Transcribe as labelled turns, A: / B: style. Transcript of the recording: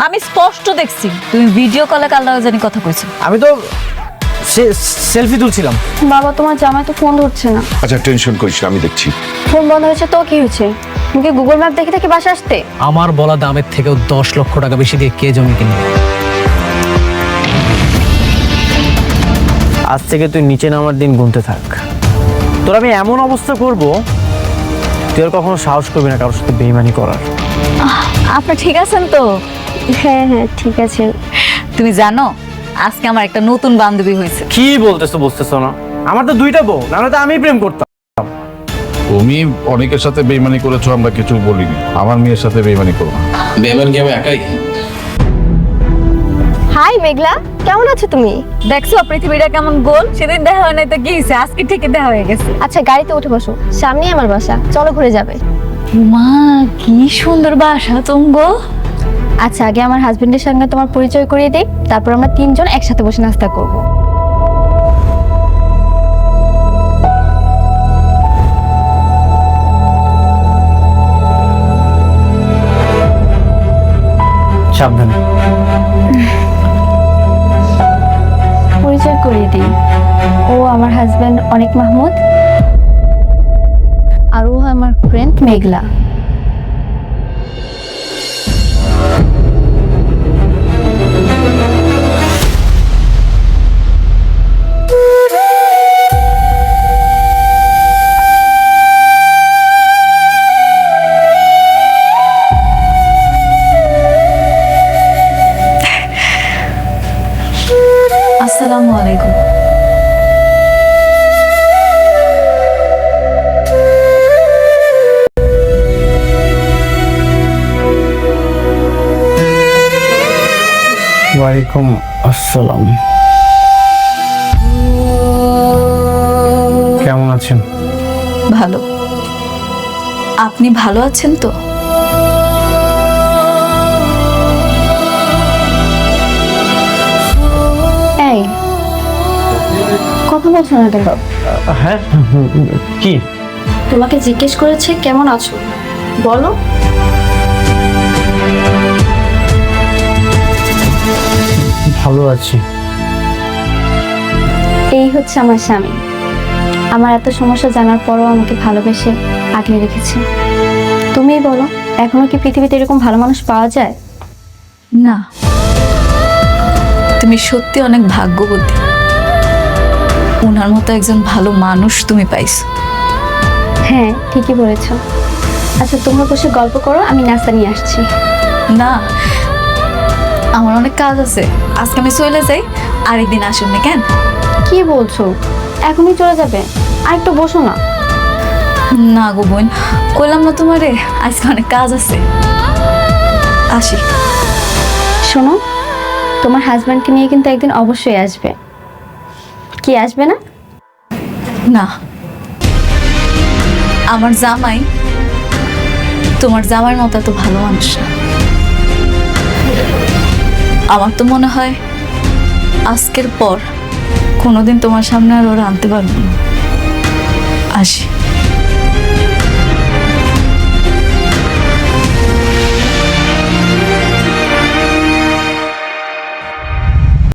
A: আমি স্পষ্ট দেখছি তুমি ভিডিও কলে কাল জানি কথা কইছো।
B: আমি তো সেলফি তুলছিলাম।
C: বাবা তোমার জামাই তো ফোন ধরছে না।
D: আচ্ছা টেনশন করিস না, আমি দেখছি।
C: ফোন বন্ধ হয়েছে তো কি হয়েছে? তুমি কি গুগল ম্যাপ দেখে দেখে বাসা আসতে?
B: আমার বলা দামের থেকেও 10 লক্ষ টাকা বেশি দিয়ে কে জমি কিনবে? আজ থেকে তুই নিচে নামার দিন গুনতে থাক। তোর আমি এমন অবস্থা করব তুই আর কখনো সাহস করবি না কারোর সাথে বেইমানি করার।
A: আপনি ঠিক আছেন তো?
C: হ্যাঁ হ্যাঁ ঠিক আছে।
A: তুমি জানো আজকে আমার একটা নতুন বান্ধবী হয়েছে।
B: কি বলতেছো না? আমার তো 2টা বউ, নাহলে তো আমি প্রেম করতাম।
D: তুমি অনেকের সাথে বেইমানি করেছো, আমরা কিছু বলিনি। আমার মেয়ের সাথে বেইমানি করো না।
E: বেমান কি আমি একাই?
C: হাই মেঘলা, কেমন আছো তুমি?
A: দেখছো পৃথিবীটা কেমন গোল? সেদিন দেখা হয় নাই তো কি হয়েছে, আজকে ঠিকই দেখা হয়ে গেছে।
C: আচ্ছা গাড়িতে উঠে বসো, সামনেই আমার বাসা, চলো ঘুরে যাবে।
A: মা কি সুন্দর বাসা তুমগো।
C: আচ্ছা আগে আমার হাজবেন্ডের সঙ্গে তোমার পরিচয় করিয়ে দিই, তারপর আমরা 3 জন একসাথে বসে নাস্তা করব।
B: সাবধানে।
C: পরিচয় করিয়ে দিই, ও আমার হাজবেন্ড অনিক মাহমুদ, আর ও আমার ফ্রেন্ড মেঘলা।
A: আসসালামু আলাইকুম।
B: ওয়ালাইকুম আসসালাম। কেমন আছেন?
A: ভালো। আপনি ভালো আছেন তো?
C: এই কথা বলছো না কেন?
B: হ্যাঁ কি?
C: তোমাকে জিজ্ঞেস করেছে কেমন আছো, বলো।
B: ভালো আছি।
C: এই হচ্ছে আমার স্বামী। আমার এত সমস্যা জানার পরও আমাকে ভালোবেসে আগলে রেখেছে। তুমিই বলো, এখনো কি পৃথিবীতে এরকম ভালো মানুষ পাওয়া যায়?
A: না, তুমি সত্যি অনেক ভাগ্যবতী। ওনার মতো একজন ভালো মানুষ তুমি পাইছো।
C: হ্যাঁ ঠিকই বলেছো। আচ্ছা তোমরা বসে গল্প করো, আমি নাস্তা নিয়ে আসছি।
A: না, আমার অনেক কাজ আছে, আজকে আমি চলে যাই। আরেকদিন আসুন না কেন?
C: কি বলছো, এখনই চলে যাবে? আর একটু বসো না।
A: না গো বোন, কইলাম না তোমারে আজকে অনেক কাজ আছে, আসি।
C: শোনো, তোমার হাজব্যান্ডকে নিয়ে কিন্তু একদিন অবশ্যই আসবে। কি আসবে না?
A: না, আমার জামাই তোমার জামাইয়ের মতো এত ভালো মানুষ না। আমার তো মনে হয় আজকের পর কোনোদিন তোমার সামনে আর ওরা আনতে পারবো না। আসি।